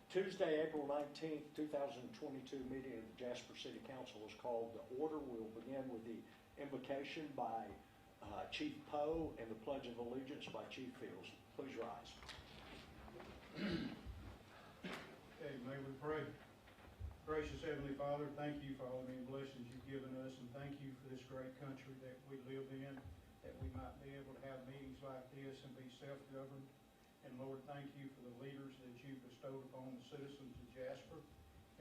Tuesday, April 19th, 2022 meeting of the Jasper City Council is called to order. We'll begin with the invocation by Chief Poe and the Pledge of Allegiance by Chief Fields. Please rise. Okay, may we pray. Gracious Heavenly Father, thank you for all the many blessings you've given us, and thank you for this great country that we live in, that we might be able to have meetings like this and be self-governed. And Lord, thank you for the leaders that you've bestowed upon the citizens of Jasper.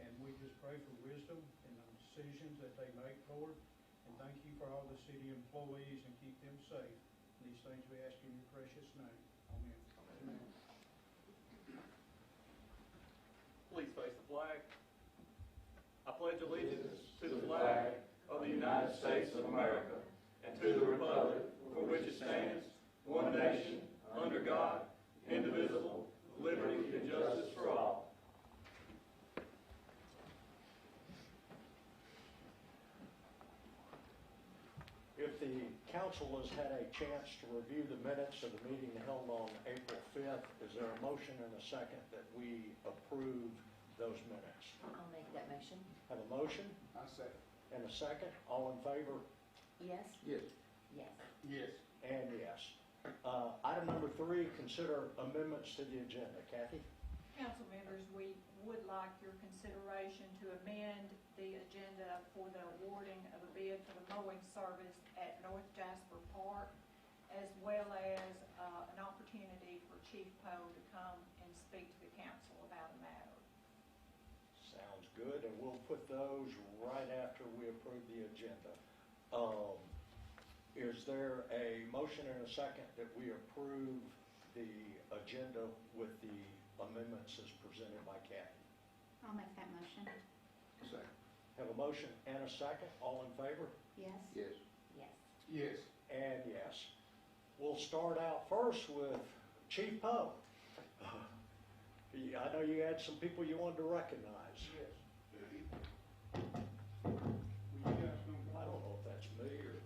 And we just pray for wisdom in the decisions that they make, Lord. And thank you for all the city employees and keep them safe. These things we ask in your precious name. Amen. Amen. Please face the flag. I pledge allegiance to the flag of the United States of America and to the republic for which it stands, one nation, under God, indivisible, with liberty and justice for all. If the council has had a chance to review the minutes of the meeting held on April 5th, is there a motion and a second that we approve those minutes? I'll make that motion. Have a motion I second. and a second. All in favor? Yes? Yes. Yes. Yes. And yes. Item number 3, consider amendments to the agenda. Kathy? Council members, we would like your consideration to amend the agenda for the awarding of a bid for the mowing service at North Jasper Park, as well as an opportunity for Chief Poe to come and speak to the council about a matter. Sounds good, and we'll put those right after we approve the agenda. Is there a motion and a second that we approve the agenda with the amendments as presented by Kathy? I'll make that motion. Second. Have a motion and a second. All in favor? Yes? Yes. Yes. Yes. And yes. We'll start out first with Chief Poe. I know you had some people you wanted to recognize. Yes. I don't know if that's me or...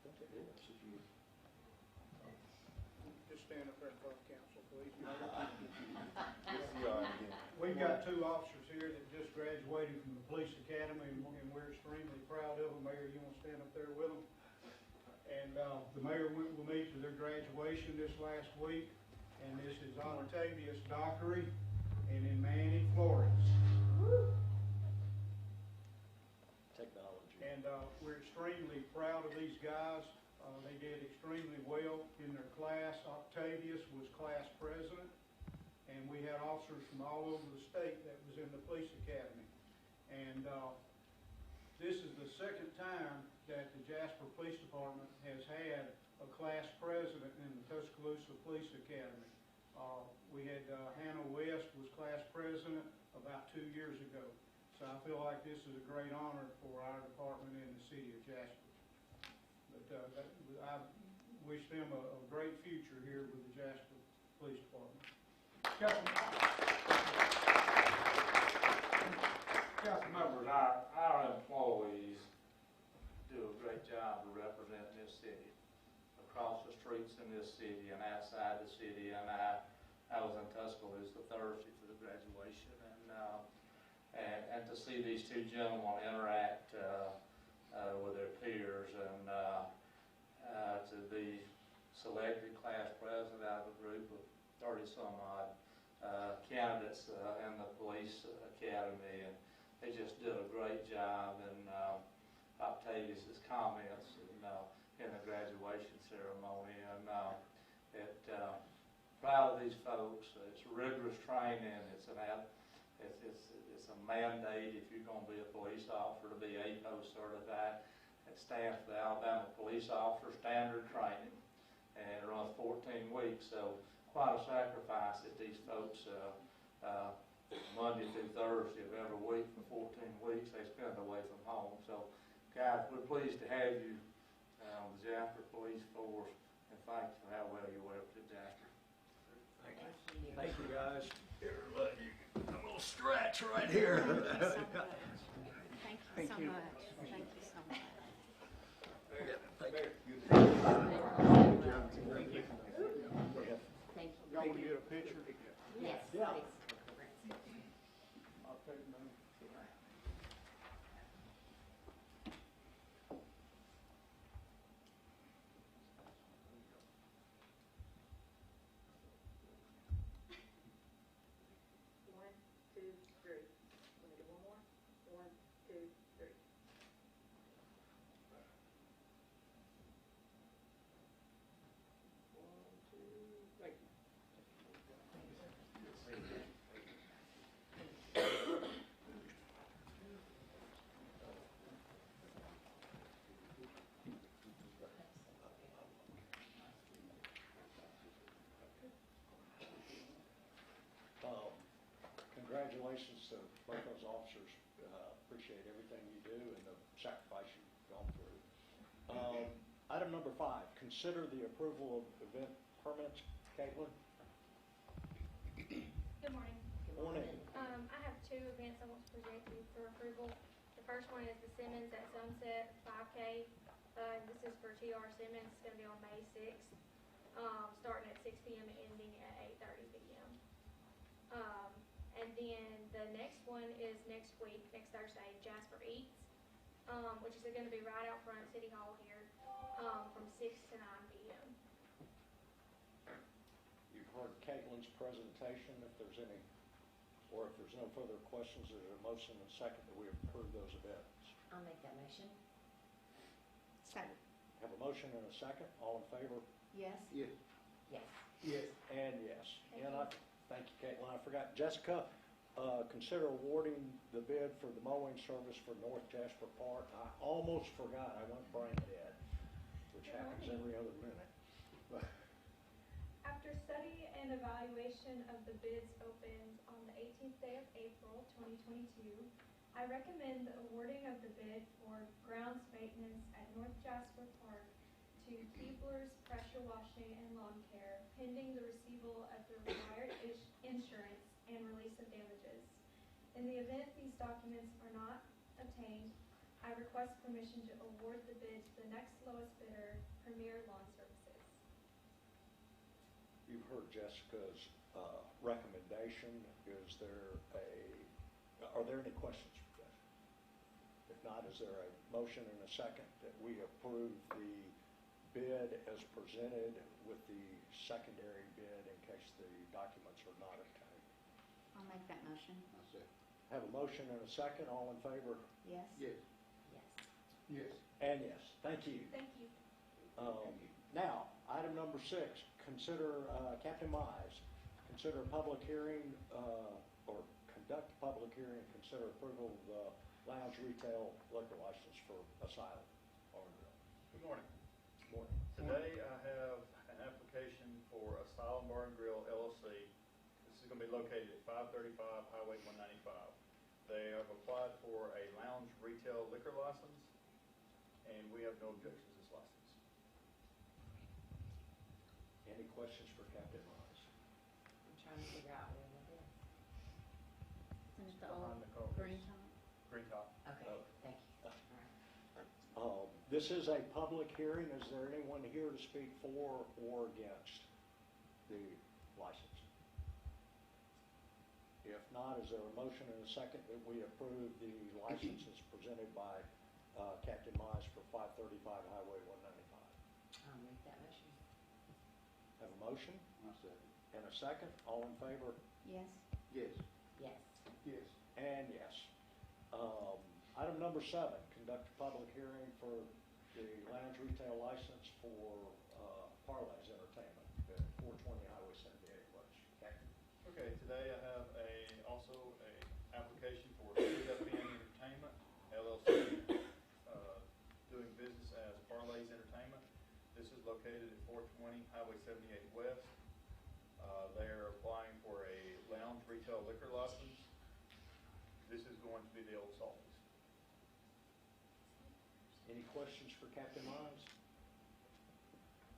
I think it is. Just stand up there in front of council, please. We've got 2 officers here that just graduated from the police academy, and we're extremely proud of them. Mayor, you want to stand up there with them? And the mayor went with me to their graduation this last week, and this is Octavius Dockery and Manny Flores. Technology. And we're extremely proud of these guys. They did extremely well in their class. Octavius was class president, and we had officers from all over the state that was in the police academy. And this is the second time that the Jasper Police Department has had a class president in the Tuscaloosa Police Academy. We had Hannah West was class president about 2 years ago. So I feel like this is a great honor for our department in the city of Jasper. But I wish them a great future here with the Jasper Police Department. Council members, our employees do a great job of representing this city across the streets in this city and outside the city. And I was in Tuscaloosa Thursday for the graduation, and to see these 2 gentlemen interact with their peers and to be selected class president out of a group of 30-some odd candidates in the police academy, and they just did a great job. And Octavius's comments in the graduation ceremony, and proud of these folks. It's rigorous training. It's a mandate if you're going to be a police officer to be APO certified. It stands for the Alabama Police Officer Standard Training, and it runs 14 weeks. So quite a sacrifice that these folks, Monday through Thursday of every week for 14 weeks, they spend away from home. So, guys, we're pleased to have you on the Jasper Police Force, and thank you for how well you work at Jasper. Thank you. Thank you, guys. Here, let you, a little stretch right here. Thank you so much. Thank you so much. Thank you. Thank you. Y'all want to get a picture? Yes. number 5, consider the approval of event permits. Kaitlyn? Good morning. Good Morning. I have 2 events I want to present to you for approval. The first one is the Simmons at Sunset 5K. This is for T.R. Simmons. It's going to be on May 6th, starting at 6 p.m. and ending at 8:30 p.m. And then the next one is next week, next Thursday, Jasper Eats, which is going to be right out front of City Hall here, from 6 to 9 p.m. You've heard Kaitlyn's presentation. If there's any, or if there's no further questions, there's a motion and second that we approve those events. I'll make that motion. Second. Have a motion and a second. All in favor? Yes. Yes. Yes. Yes. And yes. Thank And you. thank you, Kaitlyn. I forgot, Jessica, consider awarding the bid for the mowing service for North Jasper Park. I almost forgot. I went brain dead, which Good happens morning. every other minute. After study and evaluation of the bids opened on the 18th day of April 2022, I recommend the awarding of the bid for grounds maintenance at North Jasper Park to Keebler's Pressure Washing and Lawn Care, pending the receival of the required insurance and release of damages. In the event these documents are not obtained, I request permission to award the bid to the next lowest bidder, Premier Lawn Services. You've heard Jessica's recommendation. Are there any questions for Jessica? If not, is there a motion and a second that we approve the bid as presented with the secondary bid in case the documents are not obtained? I'll make that motion. Have a motion and a second. All in favor? Yes. Yes. Yes. And yes. Thank you. Thank you. Now, item number 6, consider, Captain Mize, consider a public hearing, or conduct a public hearing and consider approval of the lounge retail liquor license for Asylum. Good morning. Morning. Today I have an application for Asylum Bar and Grill LLC. This is going to be located at 535 Highway 195. They have applied for a lounge retail liquor license, and we have no objections to this license. Any questions for Captain Mize? I'm trying to figure out where that is. Isn't it the Behind old the car. green top? Green top. Okay, thank you. All right. This is a public hearing. Is there anyone here to speak for or against the license? If not, is there a motion and a second that we approve the licenses presented by Captain Mize for 535 Highway 195? I'll make that motion. Have a motion? And a second? All in favor? Yes. Yes. Yes. Yes. And yes. Item number 7, conduct a public hearing for the lounge retail license for Parlays Entertainment at 420 Highway 78 West. Captain? Okay, today I have also a application for CFN Entertainment LLC, doing business as Parlays Entertainment. This is located at 420 Highway 78 West. They are applying for a lounge retail liquor license. This is going to be the old Salty's. Any questions for Captain Mize?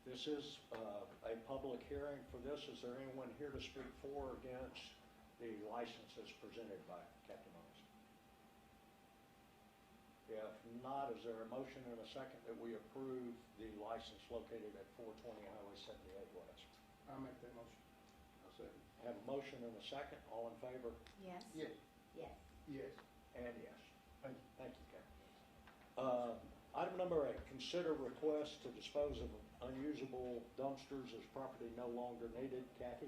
This is a public hearing for this. Is there anyone here to speak for or against the licenses presented by Captain Mize? If not, is there a motion and a second that we approve the license located at 420 Highway 78 West? I'll make that motion. I'll second. Have a motion and a second. All in favor? Yes. Yes. Yes. And yes. Thank you. Thank you, Captain. Item number 8, consider request to dispose of unusable dumpsters as property no longer needed. Kathy?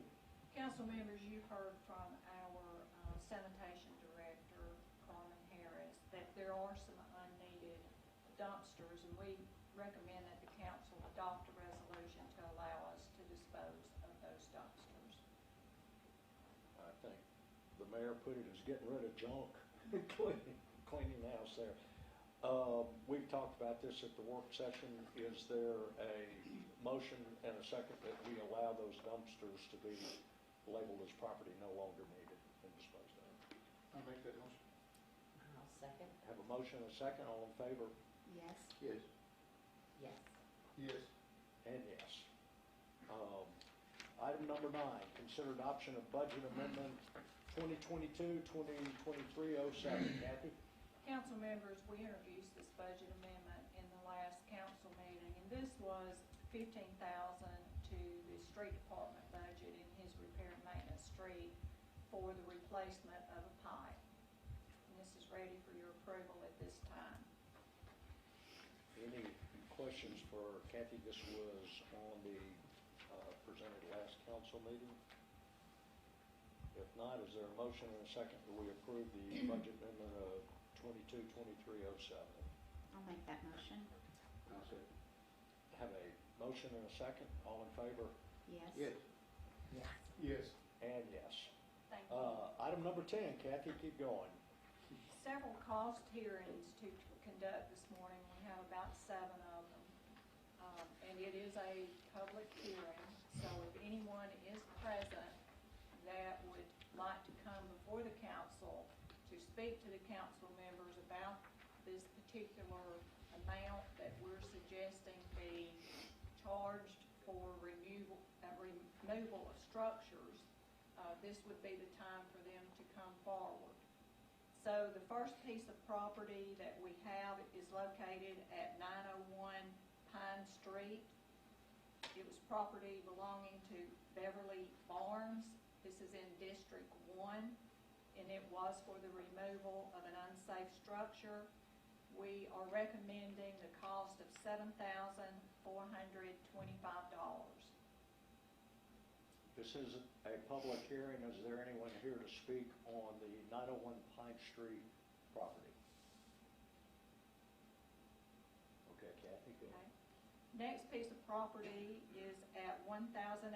Council members, you've heard from our sanitation director, Carmen Harris, that there are some unneeded dumpsters, and we recommend that the council adopt a resolution to allow us to dispose of those dumpsters. I think the mayor put it as getting rid of junk, cleaning the house there. We've talked about this at the work session. Is there a motion and a second that we allow those dumpsters to be labeled as property no longer needed and disposed of? I'll make that motion. I'll second. Have a motion and a second. All in favor? Yes. Yes. Yes. Yes. Item number 9, consider adoption of budget amendment 2022-2023-07. Kathy? Council members, we introduced this budget amendment in the last council meeting, and this was $15,000 to the street department budget in his repair and maintenance street for the replacement of a pipe. And this is ready for your approval at this time. Any questions for Kathy? This was on the presented last council meeting. If not, is there a motion and a second that we approve the budget amendment of 22-23-07? I'll make that motion. Have a motion and a second. All in favor? Yes. Yes. And yes. Thank you. Item number 10, Kathy, keep going. Several cost hearings to conduct this morning. We have about 7 of them. And it is a public hearing, so if anyone is present that would like to come before the council to speak to the council members about this particular amount that we're suggesting be charged for removal of structures, this would be the time for them to come forward. So the first piece of property that we have is located at 901 Pine Street. It was property belonging to Beverly Barnes. This is in District 1, and it was for the removal of an unsafe structure. We are recommending the cost of $7,425. This is a public hearing. Is there anyone here to speak on the 901 Pine Street property? Okay, Kathy, go ahead. Next piece of property is at 1,800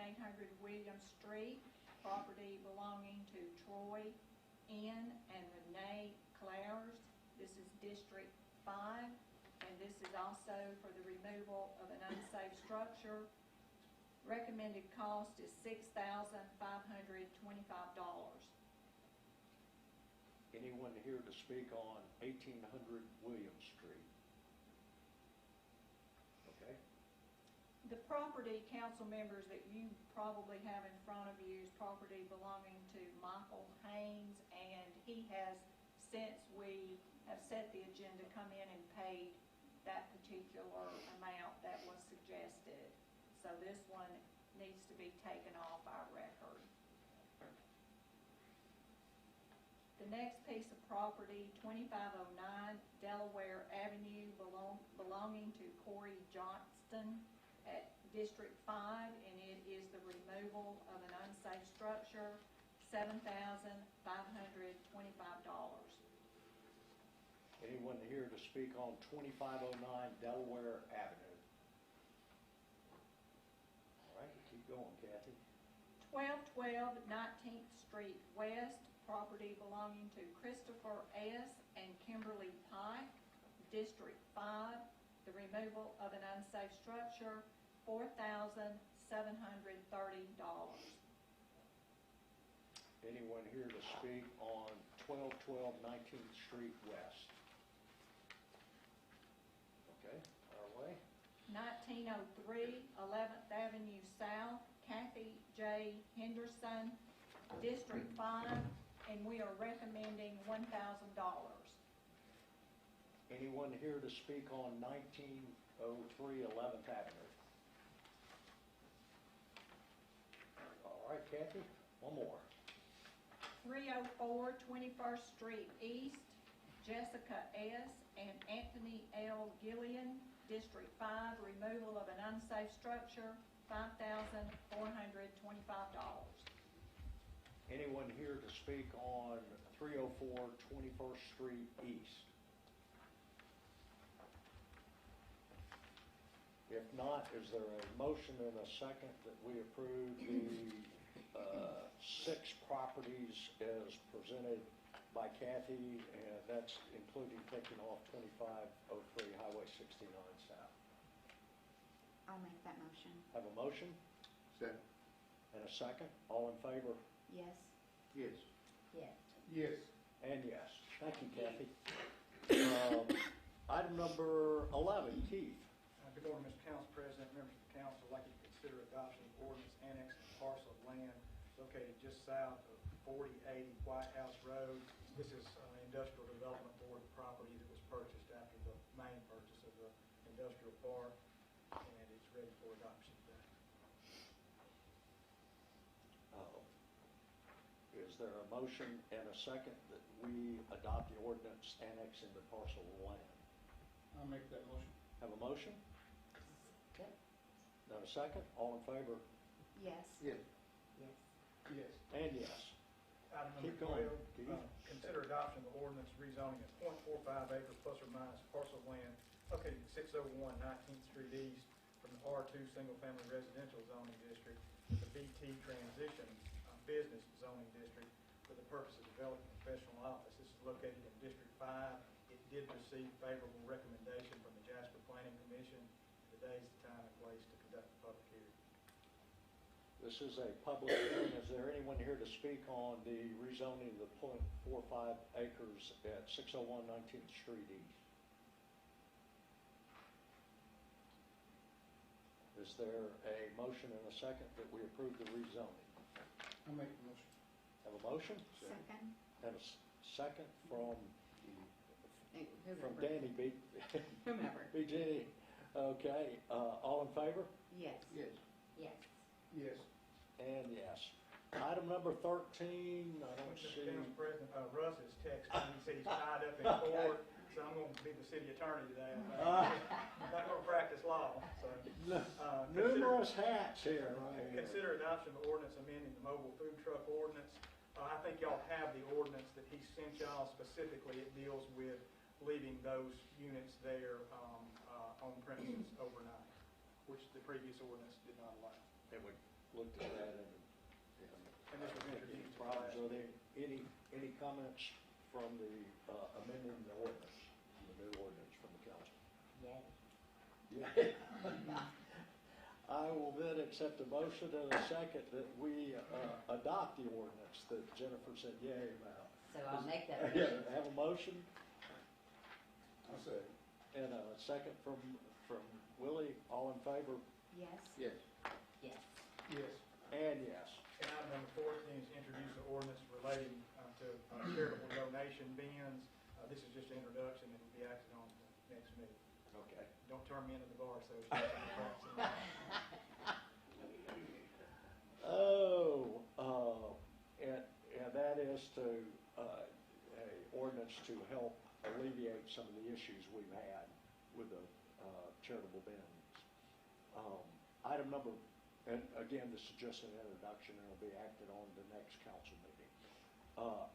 William Street, property belonging to Troy N. and Renee Clares. This is District 5, and this is also for the removal of an unsafe structure. Recommended cost is $6,525. Anyone here to speak on 1800 William Street? Okay. The property, council members, that you probably have in front of you is property belonging to Michael Haynes, and he has, since we have set the agenda, come in and paid that particular amount that was suggested. So this one needs to be taken off our record. The next piece of property, 2509 Delaware Avenue, belonging to Corey Johnston at District 5, and it is the removal of an unsafe structure, $7,525. Anyone here to speak on 2509 Delaware Avenue? All right, keep going, Kathy. 1212 19th Street West, property belonging to Christopher S. and Kimberly Pike, District 5, the removal of an unsafe structure, $4,730. Anyone here to speak on 1212 19th Street West? Okay, our way. 1903 11th Avenue South, Kathy J. Henderson, District 5, and we are recommending $1,000. Anyone here to speak on 1903 11th Avenue? All right, Kathy, one more. 304 21st Street East, Jessica S. and Anthony L. Gillian, District 5, removal of an unsafe structure, $5,425. Anyone here to speak on 304 21st Street East? If not, is there a motion and a second that we approve the 6 properties as presented by Kathy, and that's including taking off 2503 Highway 69 South? I'll make that motion. Have a motion Second. and a second. All in favor? Yes. Yes. Yes. Yes. And yes. Thank you, Kathy. Item number 11, Keith. Good morning, Mr. Council President, members of the council. I'd like you to consider adoption of ordinance annexing parcel land located just south of 4080 White House Road. This is industrial development for the property that was purchased after the main purchase of the industrial park, and it's ready for adoption today. Is there a motion and a second that we adopt the ordinance annexing the parcel of land? I'll make that motion. Have a motion? Good. Now a second? All in favor? Yes. Yes. Yes. Yes. And yes. Item Keep number going, 12, Keith. consider adoption of ordinance rezoning a .45 acre plus or minus parcel of land located at 601 19th Street East from the R2 Single Family Residential Zoning District to the BT Transition Business Zoning District for the purpose of developing a professional office. This is located in District 5. It did receive favorable recommendation from the Jasper Planning Commission. Today is the time and place to conduct the public hearing. This is a public hearing. Is there anyone here to speak on the rezoning of the .45 acres at 601 19th Street East? Is there a motion and a second that we approve the rezoning? I'll make the motion. Have a motion? Second. Have a second from Whomever. Danny B. Whomever. BG. Okay, all in favor? Yes. Yes. Yes. Yes. And yes. Item number 13, I don't Mr. see. Council President, Russ has texted me, he said he's tied up in court, so I'm gonna be the city attorney today. I'm not gonna practice law, so. Numerous hats here, right here. Consider adoption of ordinance amending the mobile food truck ordinance. I think y'all have the ordinance that he sent y'all specifically. It deals with leaving those units there, on premises overnight, which the previous ordinance did not allow. And we looked at that and And this was introduced. problems. Are there any comments from the amending the ordinance, the new ordinance from the council? Yay. Yeah. I will then accept a motion and a second that we adopt the ordinance that Jennifer said yay about. So I'll make that Yeah, motion. have a motion I'll say. and a second from Willie. All in favor? Yes. Yes. Yes. Yes. And yes. And item number 14 is introduce an ordinance relating to charitable donation bins. This is just an introduction and will be acted on the next meeting. Okay. Don't turn me into the bar association. And that is to, a ordinance to help alleviate some of the issues we've had with the charitable bins. Item number, and again, this is just an introduction and it'll be acted on the next council meeting.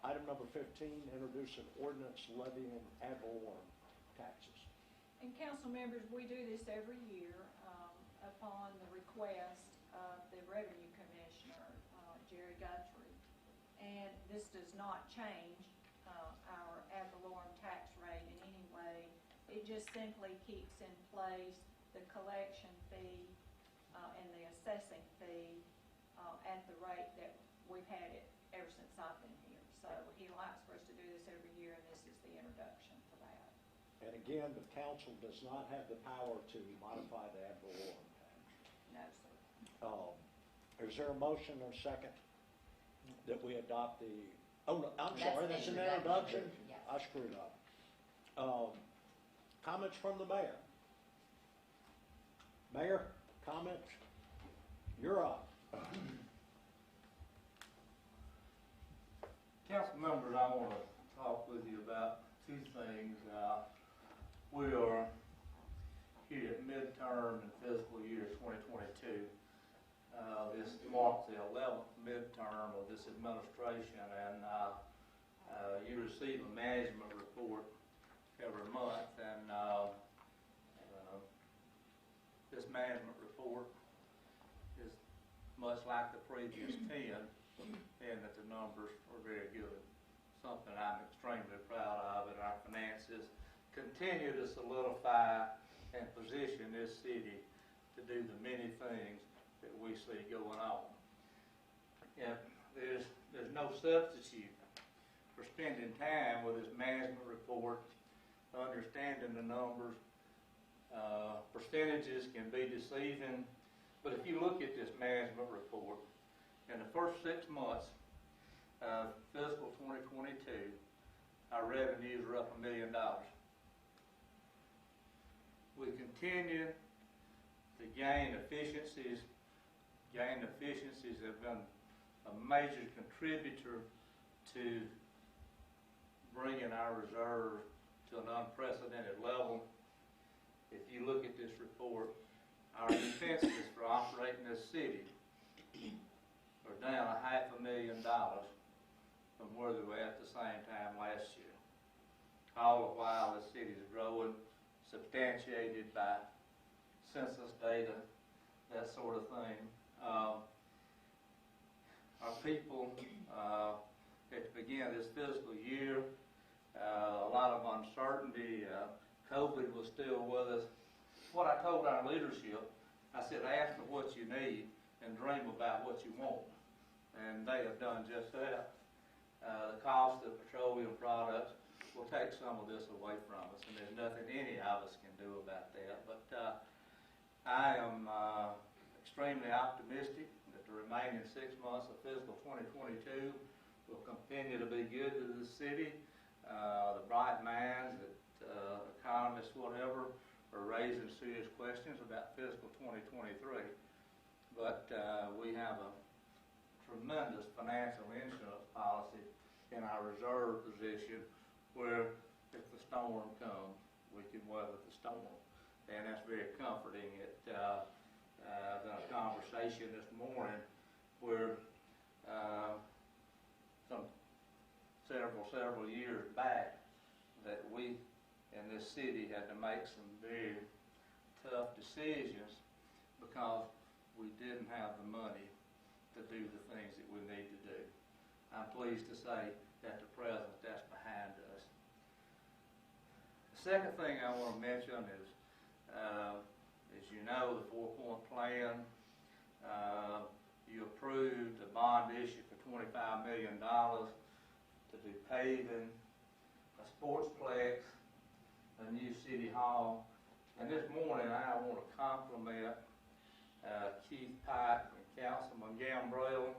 Item number 15, introduce an ordinance levying ad valorem taxes. And council members, we do this every year upon the request of the Revenue Commissioner, Jerry Guthrie. And this does not change our ad valorem tax rate in any way. It just simply keeps in place the collection fee and the assessing fee at the rate that we've had it ever since I've been here. So he likes for us to do this every year, and this is the introduction for that. And again, the council does not have the power to modify the ad valorem tax. No, sir. Is there a motion or second that we adopt the, oh, no, I'm That's sorry, the that's an introduction. introduction? Yeah. I screwed up. Comments from the mayor? Mayor, comments? You're up. Council members, I want to talk with you about two things. We are here at midterm in fiscal year 2022. This marks the 11th midterm of this administration, and you receive a management report every month, and this management report is much like the previous 10, and that the numbers are very good. Something I'm extremely proud of, and our finances continue to solidify and position this city to do the many things that we see going on. And there's no substitute for spending time with this management report, understanding the numbers. Percentages can be deceiving, but if you look at this management report, In the first 6 months of fiscal 2022, our revenues are up $1 million. We continue to gain efficiencies. Gain efficiencies have been a major contributor to bringing our reserve to an unprecedented level. If you look at this report, our expenses for operating this city are down $500,000 from where they were at the same time last year. All the while, the city is growing, substantiated by census data, that sort of thing. Our people, at the beginning of this fiscal year, a lot of uncertainty. COVID was still with us. What I told our leadership, I said, ask me what you need and dream about what you want. And they have done just that. The cost of petroleum products will take some of this away from us, and there's nothing any of us can do about that. But I am extremely optimistic that the remaining 6 months of fiscal 2022 will continue to be good to the city. The bright minds, economists, whatever, are raising serious questions about fiscal 2023. But we have a tremendous financial insurance policy in our reserve position where if the storm comes, we can weather the storm. And that's very comforting. I've done a conversation this morning where several years back that we in this city had to make some very tough decisions because we didn't have the money to do the things that we need to do. I'm pleased to say that the present, that's behind us. The second thing I want to mention is, as you know, the 4-point plan, you approved a bond issue for $25 million to do paving, a sportsplex, a new city hall. And this morning I want to compliment Keith Pike and Councilman Gambrell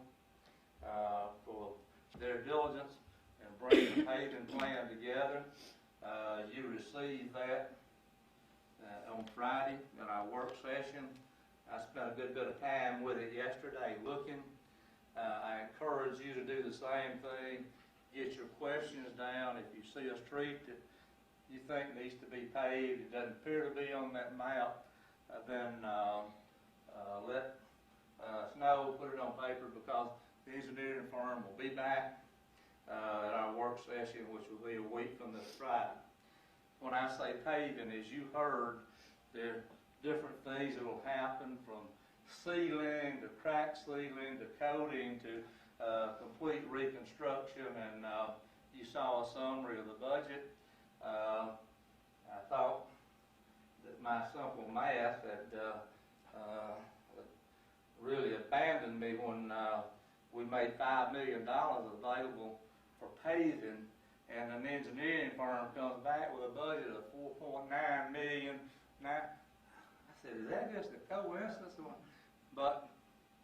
for their diligence in bringing the paving plan together. You received that on Friday in our work session. I spent a good bit of time with it yesterday looking. I encourage you to do the same thing. Get your questions down. If you see a street that you think needs to be paved, it doesn't appear to be on that map, then let us know, put it on paper, because the engineering firm will be back at our work session, which will be a week from this Friday. When I say paving, as you heard, there are different things that will happen, from sealing to crack sealing to coating to complete reconstruction, and you saw a summary of the budget. I thought that my simple math had really abandoned me when we made $5 million available for paving, and an engineering firm comes back with a budget of $4.9 million. Now, I said, is that just a coincidence? But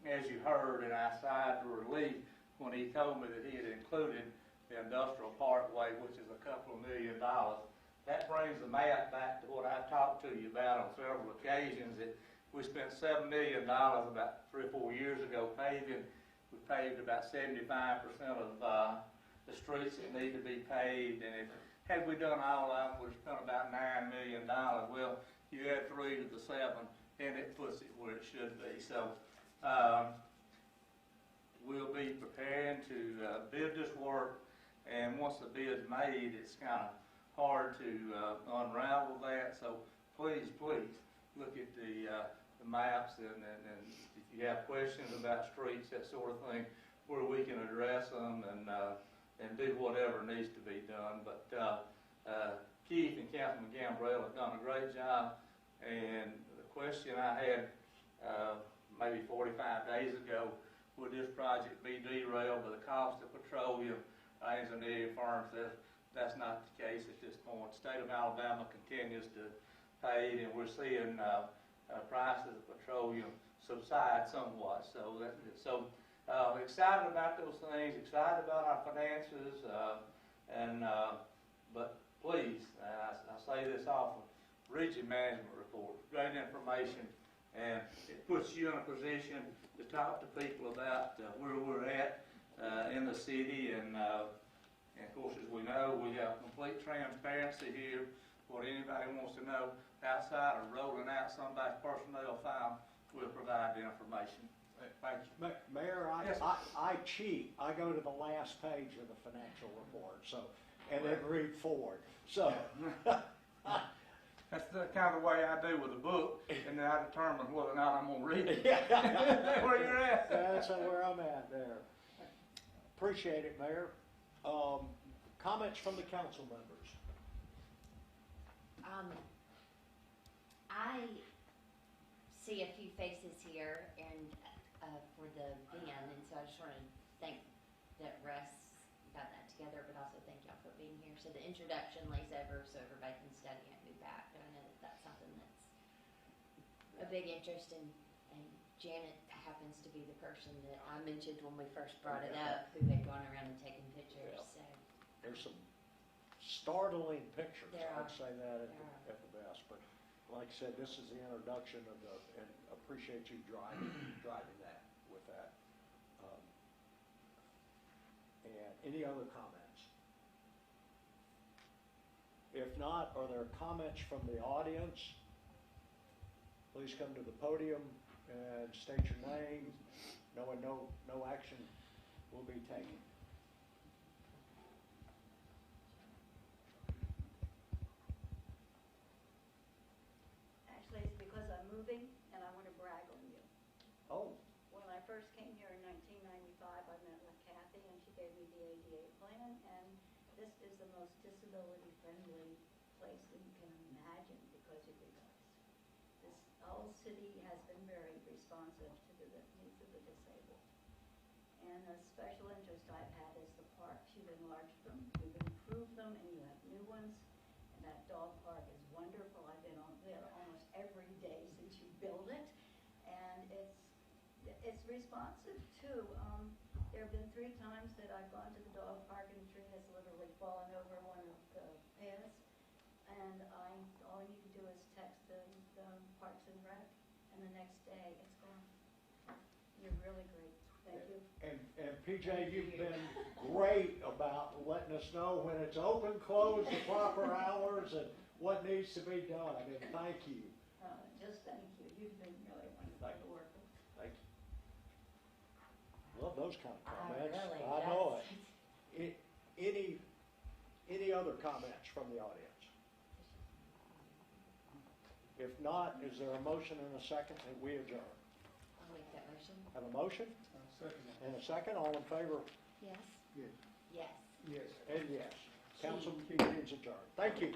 as you heard, and I sighed with relief when he told me that he had included the industrial parkway, which is a couple of $1 million. That brings the math back to what I talked to you about on several occasions, that we spent $7 million about 3 or 4 years ago paving. We paved about 75% of the streets that need to be paved, and had we done all of them, we'd spent about $9 million. Well, you add 3 to the 7, and it puts it where it should be. So we'll be preparing to bid this work, and once the bid's made, it's kind of hard to unravel that. So please look at the maps, and if you have questions about streets, that sort of thing, where we can address them and do whatever needs to be done. But Keith and Councilman Gambrell have done a great job, and the question I had maybe 45 days ago, would this project be derailed by the cost of petroleum? Engineering firm says that's not the case at this point. The state of Alabama continues to pay, and we're seeing prices of petroleum subside somewhat. So excited about those things, excited about our finances, but please, I say this often, read your management report, great information, and it puts you in a position to talk to people about where we're at in the city, and of course, as we know, we have complete transparency here. What anybody wants to know outside of rolling out somebody's personnel file, we'll provide the information. Thank you. Mayor, Yes. I cheat. I go to the last page of the financial report, and then read forward. So, That's the kind of way I do with a book, and then I determine whether or not I'm going to read it. Where you're at. that's where I'm at there. Appreciate it, Mayor. Comments from the council members? I see a few faces here and for the van, and so I just want to thank that Russ got that together, but also thank y'all for being here. So the introduction lays over so everybody can study and move back. But I know that that's something that's a big interest, and Janet happens to be the person that I mentioned when we first brought it up, who had gone around and taken pictures. Yeah. So There's some startling pictures. There I'd are. say that There are. at the best. But like I said, this is the introduction of and appreciate you driving that with that. And any other comments? If not, are there comments from the audience? Please come to the podium and state your name. No action will be taken. Actually, it's because I'm moving and I want to brag on you. Oh, When I first came here in 1995, I met with Kathy and she gave me the ADA plan, and this is the most disability-friendly place that you can imagine because of you guys. This whole city has been very responsive to the needs of the disabled. And a special interest I've had is the parks. You've enlarged them, you've improved them, and you have new ones. And that dog park is wonderful. I've been on there almost every day since you built it. And it's responsive too. There have been 3 times that I've gone to the dog park and the tree has literally fallen over one of the paths. And all I need to do is text the Parks and Rec, and the next day it's gone. You're really great. Thank you. and PJ, you've been great about letting us know when it's open, closed, the proper hours, and what needs to be done. And thank you. Just thank you. You've been really wonderful to work with. Thank you. Love those kind of comments. really, I know it. Any other comments from the audience? If not, is there a motion and a second that we adjourn? I'll make that motion. Have a motion and a second. All in favor? Yes. Yes. Yes. And yes. Council meeting is adjourned. Thank you.